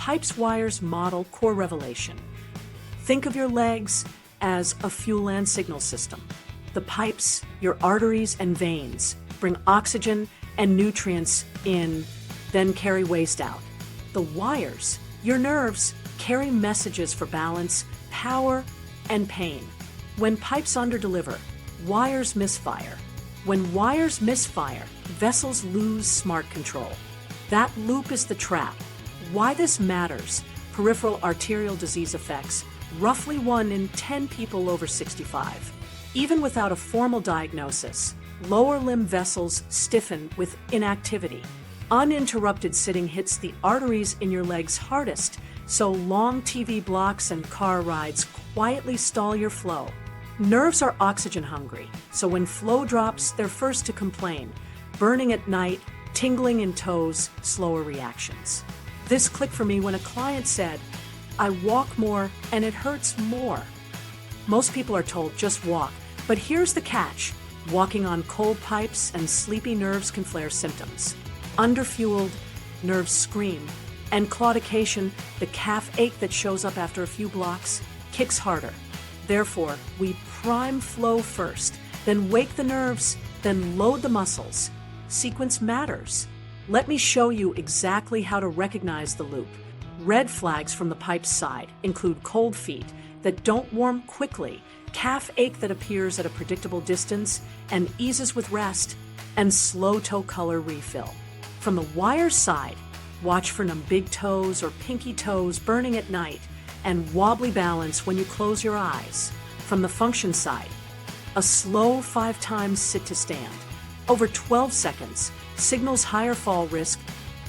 Pipes wires model core revelation. Think of your legs as a fuel and signal system. The pipes, your arteries and veins, bring oxygen and nutrients in, then carry waste out. The wires, your nerves, carry messages for balance, power, and pain. When pipes underdeliver, wires misfire. When wires misfire, vessels lose smart control. That loop is the trap. Why this matters: peripheral arterial disease affects roughly 1 in 10 people over 65. Even without a formal diagnosis, lower limb vessels stiffen with inactivity. Uninterrupted sitting hits the arteries in your legs hardest, so long TV blocks and car rides quietly stall your flow. Nerves are oxygen hungry, so when flow drops, they're first to complain. Burning at night, tingling in toes, slower reactions. This clicked for me when a client said, "I walk more and it hurts more." Most people are told just walk, but here's the catch. Walking on cold pipes and sleepy nerves can flare symptoms. Underfueled, nerves scream, and claudication, the calf ache that shows up after a few blocks, kicks harder. Therefore, we prime flow first, then wake the nerves, then load the muscles. Sequence matters. Let me show you exactly how to recognize the loop. Red flags from the pipe's side include cold feet that don't warm quickly, calf ache that appears at a predictable distance and eases with rest, and slow toe color refill. From the wire side, watch for numb big toes or pinky toes burning at night, and wobbly balance when you close your eyes. From the function side, a slow 5 times sit to stand. Over 12 seconds, signals higher fall risk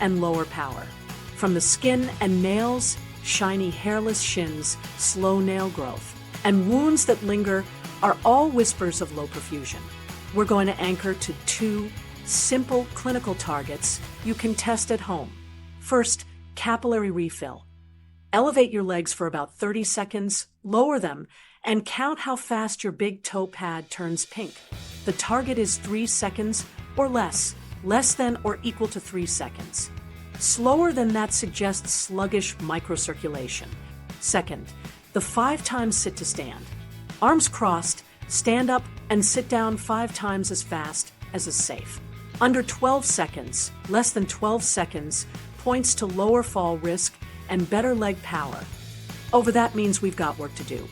and lower power. From the skin and nails, shiny hairless shins, slow nail growth, and wounds that linger are all whispers of low perfusion. We're going to anchor to 2 simple clinical targets you can test at home. First, capillary refill. Elevate your legs for about 30 seconds, lower them, and count how fast your big toe pad turns pink. The target is 3 seconds or less than or equal to 3 seconds. Slower than that suggests sluggish microcirculation. Second, the 5 times sit to stand. Arms crossed, stand up and sit down 5 times as fast as is safe. Under 12 seconds, less than 12 seconds, points to lower fall risk and better leg power. Over that means we've got work to do.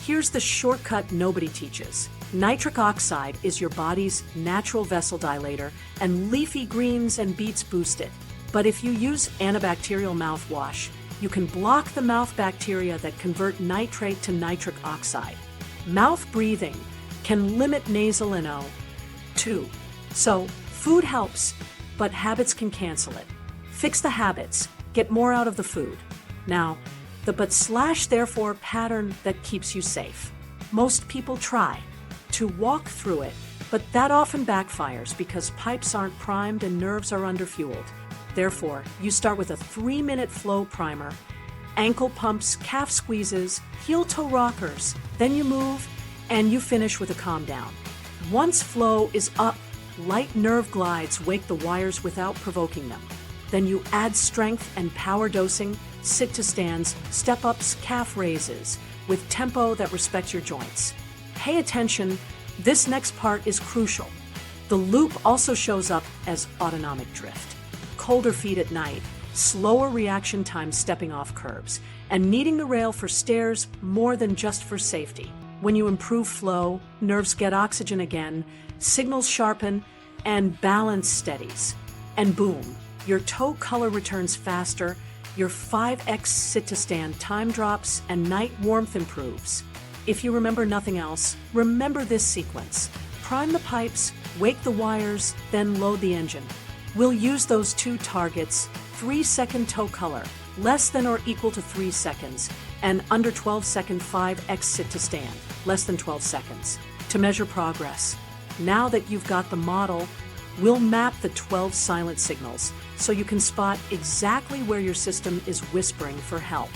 Here's the shortcut nobody teaches. Nitric oxide is your body's natural vessel dilator, and leafy greens and beets boost it. But if you use antibacterial mouthwash, you can block the mouth bacteria that convert nitrate to nitric oxide. Mouth breathing can limit nasal NO too. So, food helps, but habits can cancel it. Fix the habits, get more out of the food. Now, the but/therefore pattern that keeps you safe. Most people try to walk through it, but that often backfires because pipes aren't primed and nerves are underfueled. Therefore, you start with a 3-minute flow primer, ankle pumps, calf squeezes, heel-toe rockers, then you move, and you finish with a calm down. Once flow is up, light nerve glides wake the wires without provoking them. Then you add strength and power dosing, sit to stands, step-ups, calf raises, with tempo that respects your joints. Pay attention, this next part is crucial. The loop also shows up as autonomic drift. Colder feet at night, slower reaction time stepping off curbs, and needing the rail for stairs more than just for safety. When you improve flow, nerves get oxygen again, signals sharpen, and balance steadies. And boom, your toe color returns faster, your 5x sit-to-stand time drops, and night warmth improves. If you remember nothing else, remember this sequence. Prime the pipes, wake the wires, then load the engine. We'll use those 2 targets: 3-second toe color, less than or equal to 3 seconds, and under 12-second 5x sit to stand, less than 12 seconds, to measure progress. Now that you've got the model, we'll map the 12 silent signals so you can spot exactly where your system is whispering for help.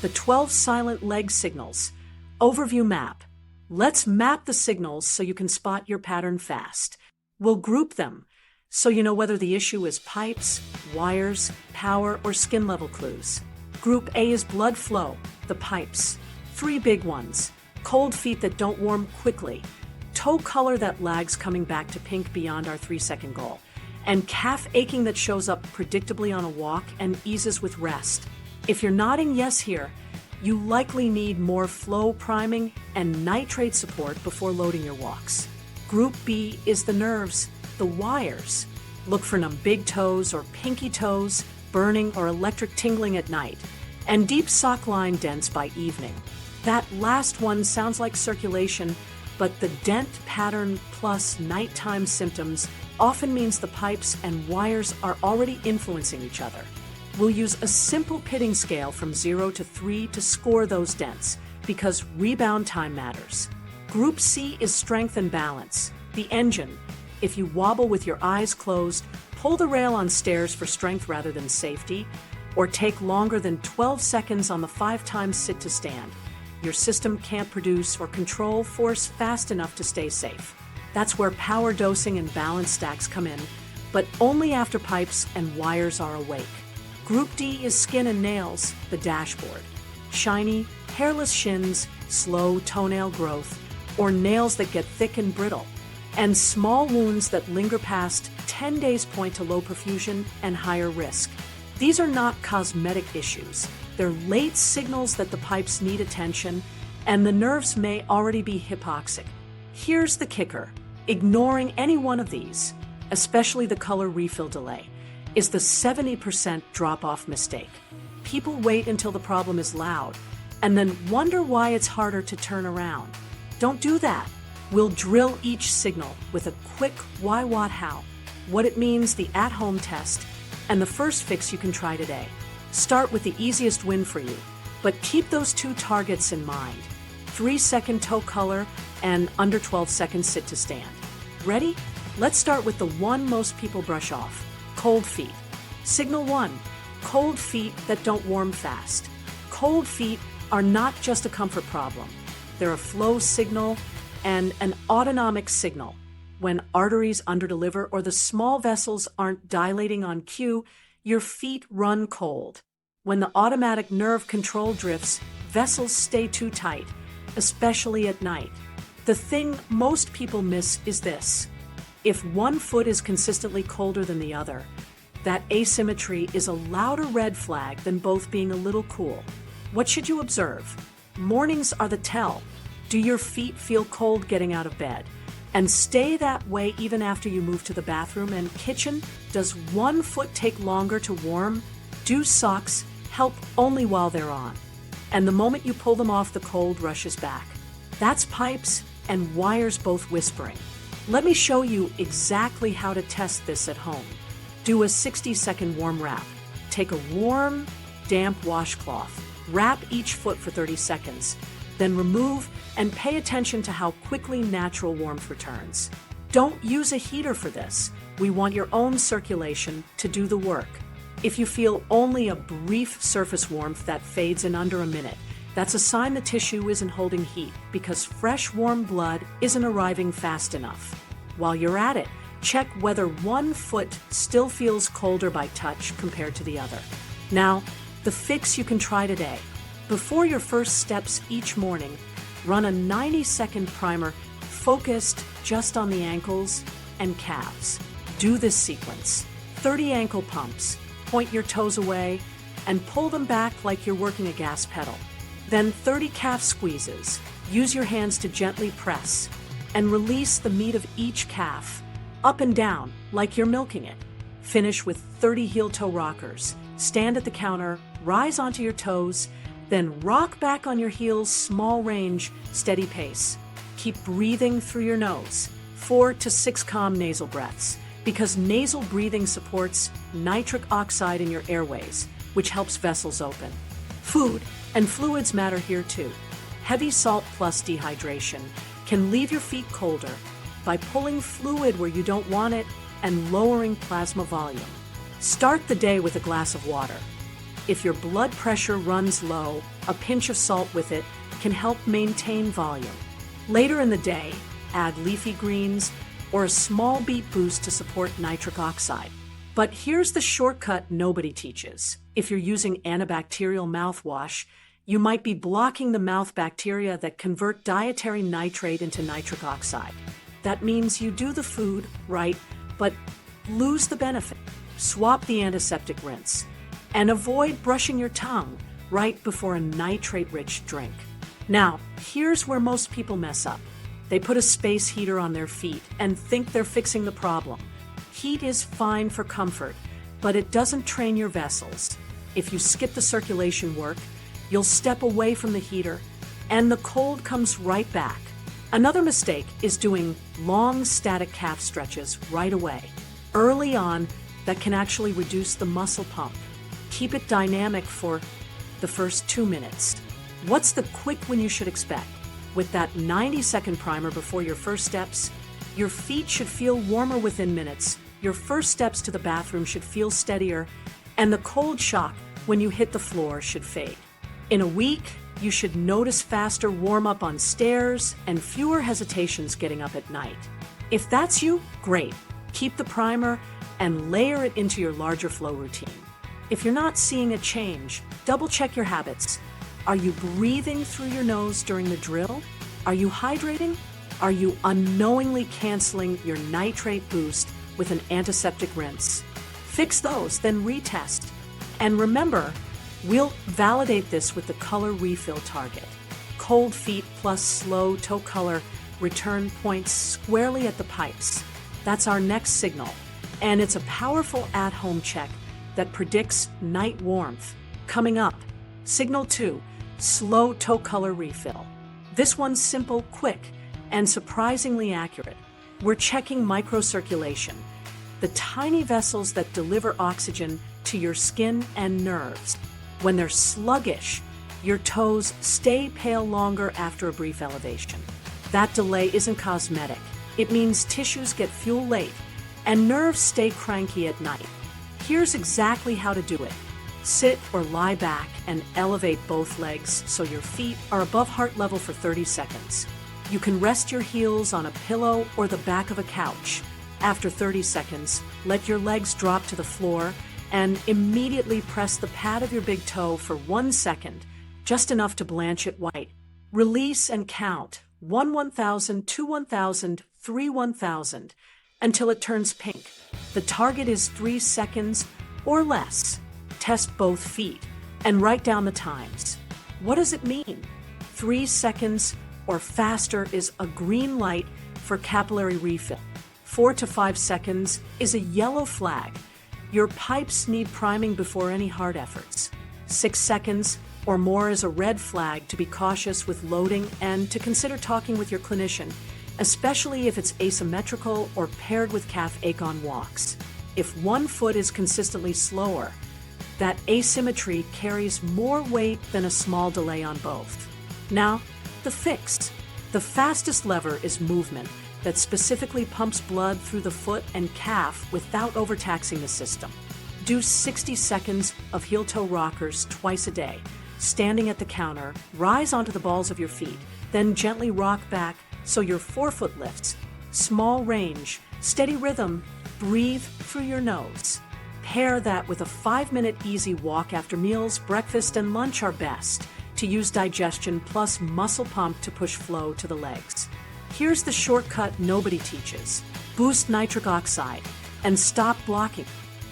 The 12 silent leg signals. Overview map. Let's map the signals so you can spot your pattern fast. We'll group them so you know whether the issue is pipes, wires, power, or skin level clues. Group A is blood flow, the pipes. 3 big ones: cold feet that don't warm quickly, toe color that lags coming back to pink beyond our 3-second goal, and calf aching that shows up predictably on a walk and eases with rest. If you're nodding yes here, you likely need more flow priming and nitrate support before loading your walks. Group B is the nerves, the wires. Look for numb big toes or pinky toes, burning or electric tingling at night, and deep sock line dents by evening. That last one sounds like circulation, but the dent pattern plus nighttime symptoms often means the pipes and wires are already influencing each other. We'll use a simple pitting scale from 0 to 3 to score those dents, because rebound time matters. Group C is strength and balance, the engine. If you wobble with your eyes closed, pull the rail on stairs for strength rather than safety, or take longer than 12 seconds on the 5 times sit to stand, your system can't produce or control force fast enough to stay safe. That's where power dosing and balance stacks come in, but only after pipes and wires are awake. Group D is skin and nails, the dashboard. Shiny, hairless shins, slow toenail growth, or nails that get thick and brittle, and small wounds that linger past 10 days point to low perfusion and higher risk. These are not cosmetic issues. They're late signals that the pipes need attention, and the nerves may already be hypoxic. Here's the kicker: ignoring any one of these, especially the color refill delay, is the 70% drop-off mistake. People wait until the problem is loud, and then wonder why it's harder to turn around. Don't do that. We'll drill each signal with a quick why, what, how, what it means, the at-home test, and the first fix you can try today. Start with the easiest win for you, but keep those 2 targets in mind: 3-second toe color and under 12 seconds sit to stand. Ready? Let's start with the one most people brush off: cold feet. Signal 1: cold feet that don't warm fast. Cold feet are not just a comfort problem. They're a flow signal and an autonomic signal. When arteries underdeliver or the small vessels aren't dilating on cue, your feet run cold. When the automatic nerve control drifts, vessels stay too tight, especially at night. The thing most people miss is this: if one foot is consistently colder than the other, that asymmetry is a louder red flag than both being a little cool. What should you observe? Mornings are the tell. Do your feet feel cold getting out of bed? And stay that way even after you move to the bathroom and kitchen? Does one foot take longer to warm? Do socks help only while they're on? And the moment you pull them off, the cold rushes back. That's pipes and wires both whispering. Let me show you exactly how to test this at home. Do a 60-second warm wrap. Take a warm, damp washcloth. Wrap each foot for 30 seconds. Then remove and pay attention to how quickly natural warmth returns. Don't use a heater for this. We want your own circulation to do the work. If you feel only a brief surface warmth that fades in under a minute, that's a sign the tissue isn't holding heat, because fresh warm blood isn't arriving fast enough. While you're at it, check whether one foot still feels colder by touch compared to the other. Now, the fix you can try today. Before your first steps each morning, run a 90-second primer focused just on the ankles and calves. Do this sequence: 30 ankle pumps, point your toes away, and pull them back like you're working a gas pedal. Then 30 calf squeezes. Use your hands to gently press and release the meat of each calf, up and down like you're milking it. Finish with 30 heel-toe rockers. Stand at the counter, rise onto your toes, then rock back on your heels, small range, steady pace. Keep breathing through your nose. 4 to 6 calm nasal breaths, because nasal breathing supports nitric oxide in your airways, which helps vessels open. Food and fluids matter here too. Heavy salt plus dehydration can leave your feet colder by pulling fluid where you don't want it and lowering plasma volume. Start the day with a glass of water. If your blood pressure runs low, a pinch of salt with it can help maintain volume. Later in the day, add leafy greens or a small beet boost to support nitric oxide. But here's the shortcut nobody teaches. If you're using antibacterial mouthwash, you might be blocking the mouth bacteria that convert dietary nitrate into nitric oxide. That means you do the food right, but lose the benefit. Swap the antiseptic rinse and avoid brushing your tongue right before a nitrate-rich drink. Now, here's where most people mess up. They put a space heater on their feet and think they're fixing the problem. Heat is fine for comfort, but it doesn't train your vessels. If you skip the circulation work, you'll step away from the heater, and the cold comes right back. Another mistake is doing long static calf stretches right away. Early on, that can actually reduce the muscle pump. Keep it dynamic for the first 2 minutes. What's the quick win you should expect? With that 90-second primer before your first steps, your feet should feel warmer within minutes, your first steps to the bathroom should feel steadier, and the cold shock when you hit the floor should fade. In a week, you should notice faster warm-up on stairs and fewer hesitations getting up at night. If that's you, great. Keep the primer and layer it into your larger flow routine. If you're not seeing a change, double-check your habits. Are you breathing through your nose during the drill? Are you hydrating? Are you unknowingly canceling your nitrate boost with an antiseptic rinse? Fix those, then retest. And remember, we'll validate this with the color refill target. Cold feet plus slow toe color return points squarely at the pipes. That's our next signal. And it's a powerful at-home check that predicts night warmth. Coming up, signal 2, slow toe color refill. This one's simple, quick, and surprisingly accurate. We're checking microcirculation, the tiny vessels that deliver oxygen to your skin and nerves. When they're sluggish, your toes stay pale longer after a brief elevation. That delay isn't cosmetic. It means tissues get fuel late and nerves stay cranky at night. Here's exactly how to do it. Sit or lie back and elevate both legs so your feet are above heart level for 30 seconds. You can rest your heels on a pillow or the back of a couch. After 30 seconds, let your legs drop to the floor and immediately press the pad of your big toe for 1 second, just enough to blanch it white. Release and count 1 1,000, 2 1,000, 3 1,000 until it turns pink. The target is 3 seconds or less. Test both feet and write down the times. What does it mean? 3 seconds or faster is a green light for capillary refill. 4 to 5 seconds is a yellow flag. Your pipes need priming before any hard efforts. 6 seconds or more is a red flag to be cautious with loading and to consider talking with your clinician, especially if it's asymmetrical or paired with calf ache on walks. If one foot is consistently slower, that asymmetry carries more weight than a small delay on both. Now, the fix. The fastest lever is movement that specifically pumps blood through the foot and calf without overtaxing the system. Do 60 seconds of heel-toe rockers twice a day. Standing at the counter, rise onto the balls of your feet, then gently rock back so your forefoot lifts. Small range, steady rhythm, breathe through your nose. Pair that with a 5-minute easy walk after meals, breakfast, and lunch are best to use digestion plus muscle pump to push flow to the legs. Here's the shortcut nobody teaches. Boost nitric oxide and stop blocking.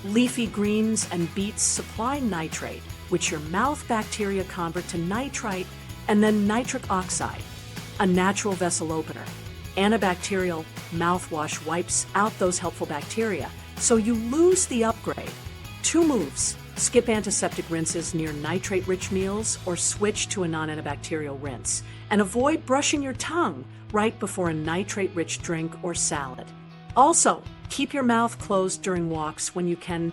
Leafy greens and beets supply nitrate, which your mouth bacteria convert to nitrite and then nitric oxide, a natural vessel opener. Antibacterial mouthwash wipes out those helpful bacteria, so you lose the upgrade. 2 moves. Skip antiseptic rinses near nitrate-rich meals or switch to a non-antibacterial rinse. And avoid brushing your tongue right before a nitrate-rich drink or salad. Also, keep your mouth closed during walks when you can.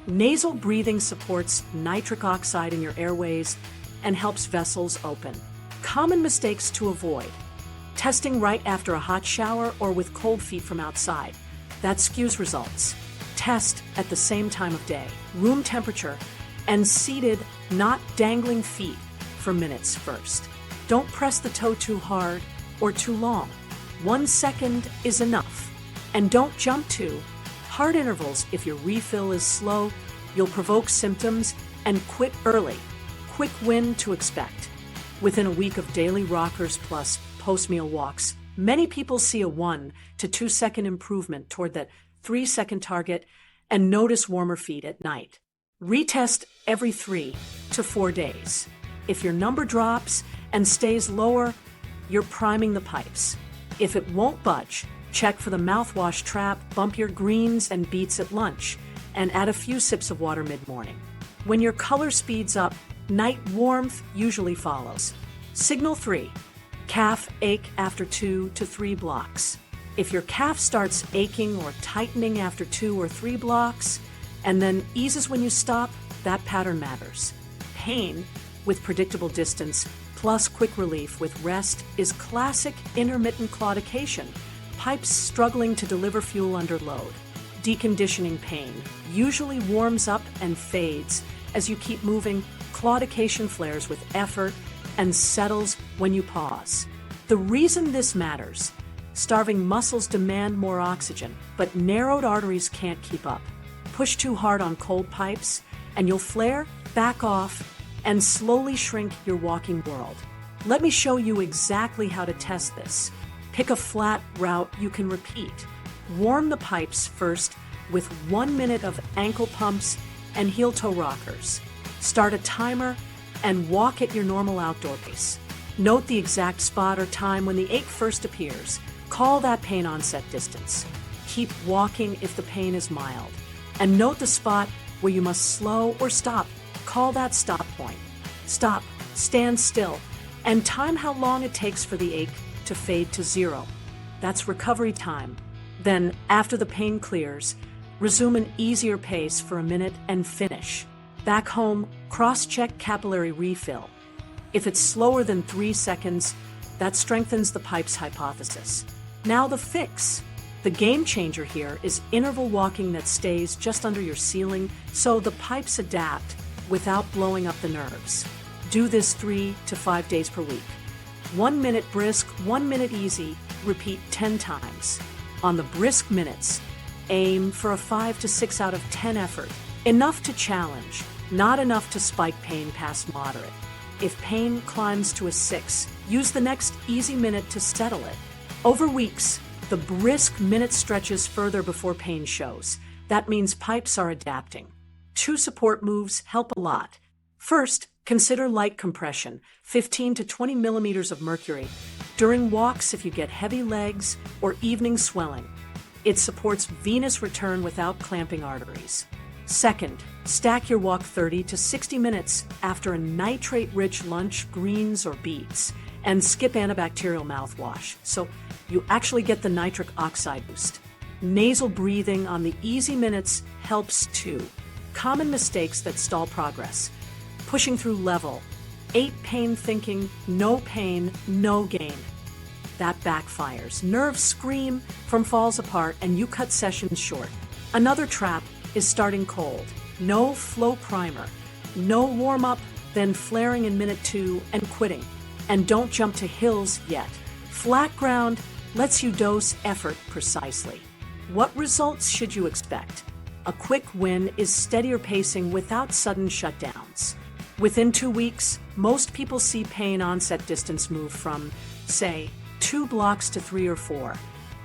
Nasal breathing supports nitric oxide in your airways and helps vessels open. Common mistakes to avoid. Testing right after a hot shower or with cold feet from outside. That skews results. Test at the same time of day, room temperature, and seated, not dangling feet for minutes first. Don't press the toe too hard or too long. 1 second is enough. And don't jump to Hard intervals, if your refill is slow, you'll provoke symptoms and quit early. Quick win to expect. Within a week of daily rockers plus post-meal walks, many people see a 1 to 2 second improvement toward that 3-second target and notice warmer feet at night. Retest every 3 to 4 days. If your number drops and stays lower, you're priming the pipes. If it won't budge, check for the mouthwash trap, bump your greens and beets at lunch, and add a few sips of water mid-morning. When your color speeds up, night warmth usually follows. Signal 3. Calf ache after 2 to 3 blocks. If your calf starts aching or tightening after 2 or 3 blocks, and then eases when you stop, that pattern matters. Pain with predictable distance plus quick relief with rest is classic intermittent claudication, pipes struggling to deliver fuel under load. Deconditioning pain usually warms up and fades as you keep moving. Claudication flares with effort and settles when you pause. The reason this matters: starving muscles demand more oxygen, but narrowed arteries can't keep up. Push too hard on cold pipes, and you'll flare, back off, and slowly shrink your walking world. Let me show you exactly how to test this. Pick a flat route you can repeat. Warm the pipes first with 1 minute of ankle pumps and heel-toe rockers. Start a timer and walk at your normal outdoor pace. Note the exact spot or time when the ache first appears. Call that pain onset distance. Keep walking if the pain is mild. And note the spot where you must slow or stop. Call that stop point. Stop, stand still, and time how long it takes for the ache to fade to 0. That's recovery time. Then, after the pain clears, resume an easier pace for a minute and finish. Back home, cross-check capillary refill. If it's slower than 3 seconds, that strengthens the pipes hypothesis. Now the fix. The game changer here is interval walking that stays just under your ceiling so the pipes adapt without blowing up the nerves. Do this 3 to 5 days per week. 1 minute brisk, 1 minute easy, repeat 10 times. On the brisk minutes, aim for a 5 to 6 out of 10 effort. Enough to challenge, not enough to spike pain past moderate. If pain climbs to a 6, use the next easy minute to settle it. Over weeks, the brisk minute stretches further before pain shows. That means pipes are adapting. 2 support moves help a lot. First, consider light compression, 15 to 20 millimeters of mercury, during walks if you get heavy legs or evening swelling. It supports venous return without clamping arteries. Second, stack your walk 30 to 60 minutes after a nitrate-rich lunch, greens or beets, and skip antibacterial mouthwash, so you actually get the nitric oxide boost. Nasal breathing on the easy minutes helps too. Common mistakes that stall progress: pushing through level, 8 pain thinking, no pain, no gain. That backfires. Nerves scream from falls apart and you cut sessions short. Another trap is starting cold. No flow primer, no warm up, then flaring in minute 2 and quitting. And don't jump to hills yet. Flat ground lets you dose effort precisely. What results should you expect? A quick win is steadier pacing without sudden shutdowns. Within 2 weeks, most people see pain onset distance move from, say, 2 blocks to 3 or 4,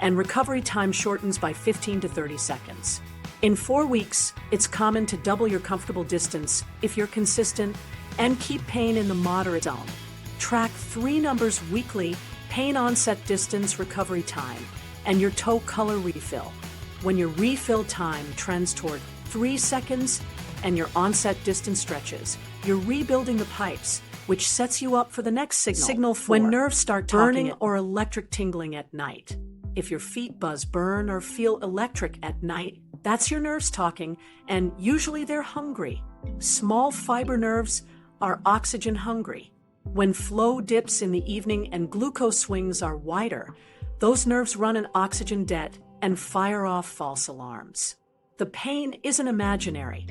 and recovery time shortens by 15 to 30 seconds. In 4 weeks, it's common to double your comfortable distance if you're consistent and keep pain in the moderate zone. Track 3 numbers weekly: pain onset distance, recovery time, and your toe color refill. When your refill time trends toward 3 seconds and your onset distance stretches, you're rebuilding the pipes, which sets you up for the next signal. Signal 4. When nerves start burning or electric tingling at night. If your feet buzz, burn, or feel electric at night, that's your nerves talking, and usually they're hungry. Small fiber nerves are oxygen hungry. When flow dips in the evening and glucose swings are wider, those nerves run an oxygen debt and fire off false alarms. The pain isn't imaginary.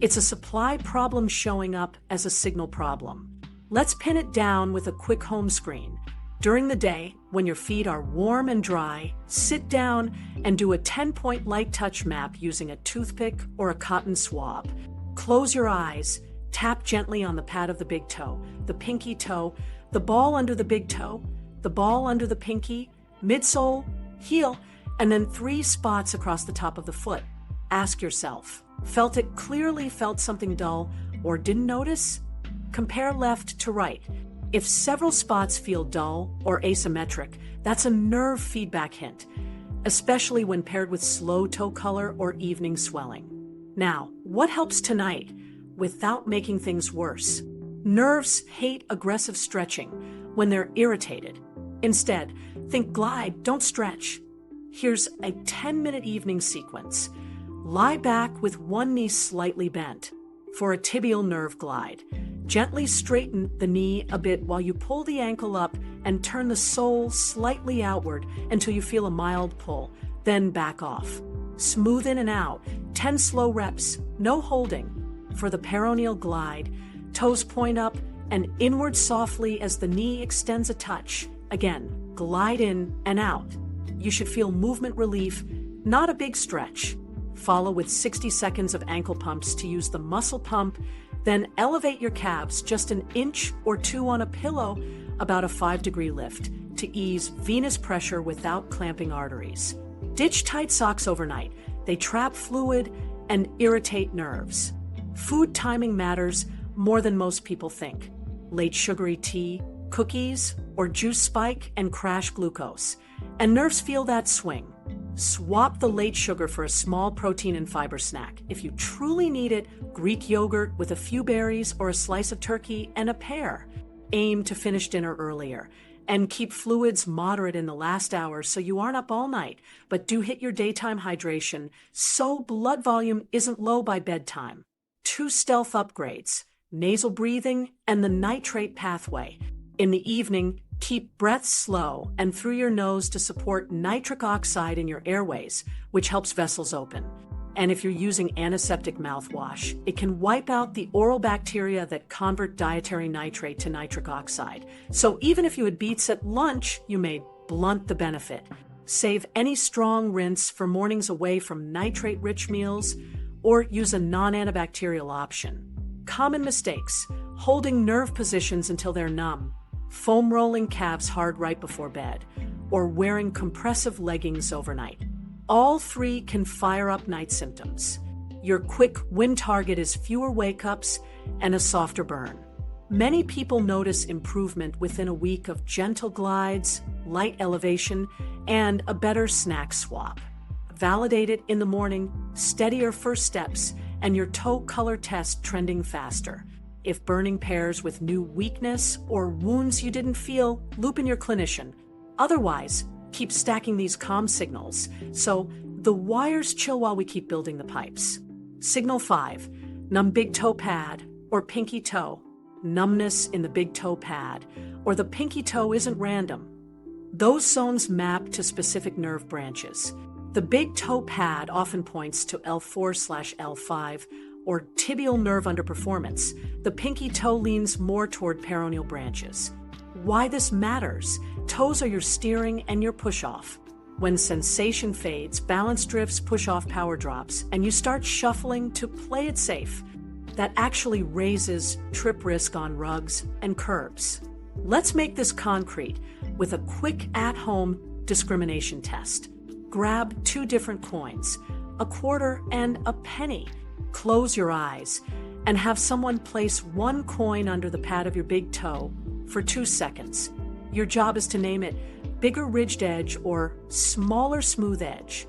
It's a supply problem showing up as a signal problem. Let's pin it down with a quick home screen. During the day, when your feet are warm and dry, sit down and do a 10-point light touch map using a toothpick or a cotton swab. Close your eyes, tap gently on the pad of the big toe, the pinky toe, the ball under the big toe, the ball under the pinky, midsole, heel, and then 3 spots across the top of the foot. Ask yourself, felt it clearly, felt something dull, or didn't notice? Compare left to right. If several spots feel dull or asymmetric, that's a nerve feedback hint, especially when paired with slow toe color or evening swelling. Now, what helps tonight without making things worse? Nerves hate aggressive stretching when they're irritated. Instead, think glide, don't stretch. Here's a 10-minute evening sequence. Lie back with one knee slightly bent for a tibial nerve glide. Gently straighten the knee a bit while you pull the ankle up and turn the sole slightly outward until you feel a mild pull, then back off. Smooth in and out, 10 slow reps, no holding. For the peroneal glide, toes point up and inward softly as the knee extends a touch. Again, glide in and out. You should feel movement relief, not a big stretch. Follow with 60 seconds of ankle pumps to use the muscle pump, then elevate your calves just an inch or 2 on a pillow, about a 5-degree lift, to ease venous pressure without clamping arteries. Ditch tight socks overnight. They trap fluid and irritate nerves. Food timing matters more than most people think. Late sugary tea, cookies, or juice spike and crash glucose. And nerves feel that swing. Swap the late sugar for a small protein and fiber snack. If you truly need it, Greek yogurt with a few berries or a slice of turkey and a pear. Aim to finish dinner earlier. And keep fluids moderate in the last hour so you aren't up all night, but do hit your daytime hydration so blood volume isn't low by bedtime. 2 stealth upgrades, nasal breathing and the nitrate pathway. In the evening, keep breath slow and through your nose to support nitric oxide in your airways, which helps vessels open. And if you're using antiseptic mouthwash, it can wipe out the oral bacteria that convert dietary nitrate to nitric oxide. So even if you had beets at lunch, you may blunt the benefit. Save any strong rinse for mornings away from nitrate-rich meals, or use a non-antibacterial option. Common mistakes: holding nerve positions until they're numb, foam rolling calves hard right before bed, or wearing compressive leggings overnight. All 3 can fire up night symptoms. Your quick win target is fewer wake-ups and a softer burn. Many people notice improvement within a week of gentle glides, light elevation, and a better snack swap. Validate it in the morning, steadier first steps, and your toe color test trending faster. If burning pairs with new weakness or wounds you didn't feel, loop in your clinician. Otherwise, keep stacking these calm signals so the wires chill while we keep building the pipes. Signal 5, numb big toe pad or pinky toe. Numbness in the big toe pad or the pinky toe isn't random. Those zones map to specific nerve branches. The big toe pad often points to L4/L5 or tibial nerve underperformance. The pinky toe leans more toward peroneal branches. Why this matters: toes are your steering and your push-off. When sensation fades, balance drifts, push-off power drops, and you start shuffling to play it safe. That actually raises trip risk on rugs and curbs. Let's make this concrete with a quick at-home discrimination test. Grab 2 different coins, a quarter and a penny. Close your eyes and have someone place 1 coin under the pad of your big toe for 2 seconds. Your job is to name it bigger ridged edge or smaller smooth edge.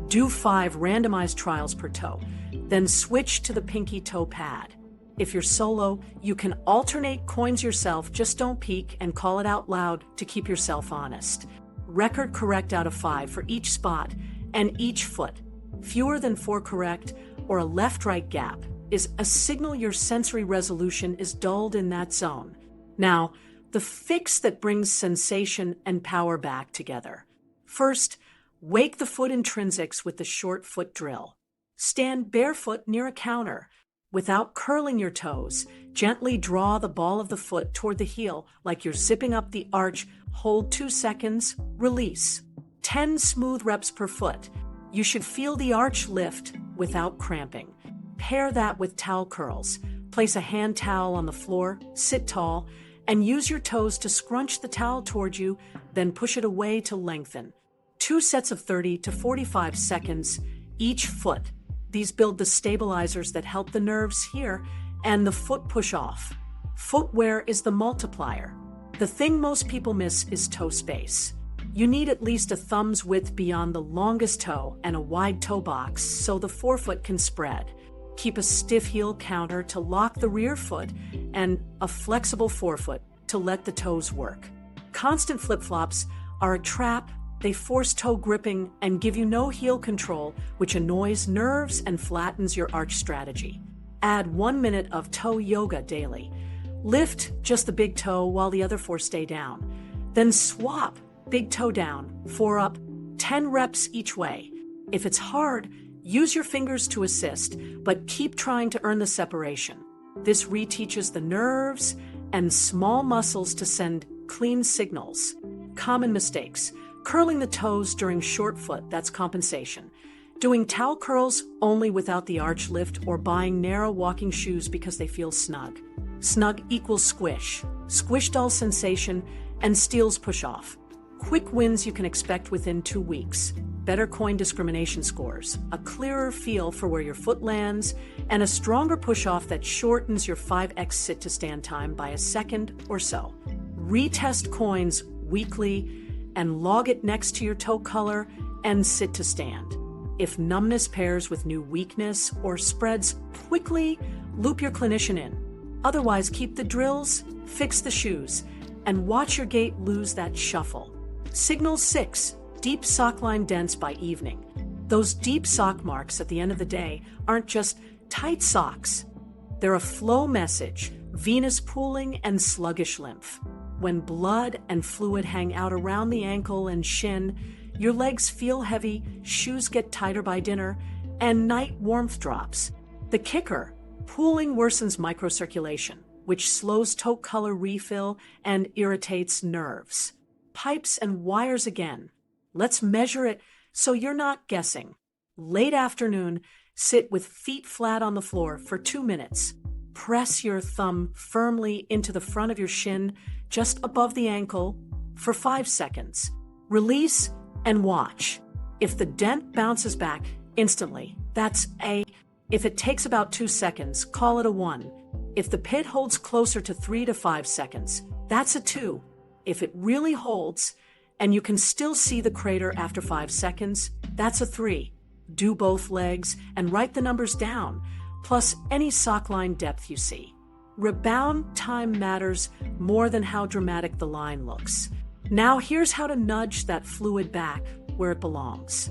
Do 5 randomized trials per toe, then switch to the pinky toe pad. If you're solo, you can alternate coins yourself, just don't peek and call it out loud to keep yourself honest. Record correct out of 5 for each spot and each foot. Fewer than 4 correct or a left-right gap is a signal your sensory resolution is dulled in that zone. Now, the fix that brings sensation and power back together. First, wake the foot intrinsics with the short foot drill. Stand barefoot near a counter. Without curling your toes, gently draw the ball of the foot toward the heel like you're zipping up the arch. Hold 2 seconds, release. 10 smooth reps per foot. You should feel the arch lift without cramping. Pair that with towel curls. Place a hand towel on the floor, sit tall, and use your toes to scrunch the towel toward you, then push it away to lengthen. 2 sets of 30 to 45 seconds each foot. These build the stabilizers that help the nerves here and the foot push off. Footwear is the multiplier. The thing most people miss is toe space. You need at least a thumb's width beyond the longest toe and a wide toe box so the forefoot can spread. Keep a stiff heel counter to lock the rear foot and a flexible forefoot to let the toes work. Constant flip-flops are a trap. They force toe gripping and give you no heel control, which annoys nerves and flattens your arch strategy. Add 1 minute of toe yoga daily. Lift just the big toe while the other 4 stay down. Then swap big toe down, 4 up, 10 reps each way. If it's hard, use your fingers to assist, but keep trying to earn the separation. This reteaches the nerves and small muscles to send clean signals. Common mistakes. Curling the toes during short foot, that's compensation. Doing towel curls only without the arch lift, or buying narrow walking shoes because they feel snug. Snug equals squish. Squish dull sensation and steals push off. Quick wins you can expect within 2 weeks. Better coin discrimination scores, a clearer feel for where your foot lands, and a stronger push-off that shortens your 5x sit-to-stand time by a second or so. Retest coins weekly and log it next to your toe color and sit-to-stand. If numbness pairs with new weakness or spreads quickly, loop your clinician in. Otherwise, keep the drills, fix the shoes, and watch your gait lose that shuffle. Signal 6. Deep sock line dents by evening. Those deep sock marks at the end of the day aren't just tight socks. They're a flow message, venous pooling and sluggish lymph. When blood and fluid hang out around the ankle and shin, your legs feel heavy, shoes get tighter by dinner, and night warmth drops. The kicker, pooling worsens microcirculation, which slows toe color refill and irritates nerves. Pipes and wires again. Let's measure it so you're not guessing. Late afternoon, sit with feet flat on the floor for 2 minutes. Press your thumb firmly into the front of your shin, just above the ankle, for 5 seconds. Release and watch. If the dent bounces back instantly, that's a. If it takes about 2 seconds, call it a 1. If the pit holds closer to 3 to 5 seconds, that's a 2. If it really holds, and you can still see the crater after 5 seconds, that's a 3. Do both legs and write the numbers down, plus any sock line depth you see. Rebound time matters more than how dramatic the line looks. Now here's how to nudge that fluid back where it belongs.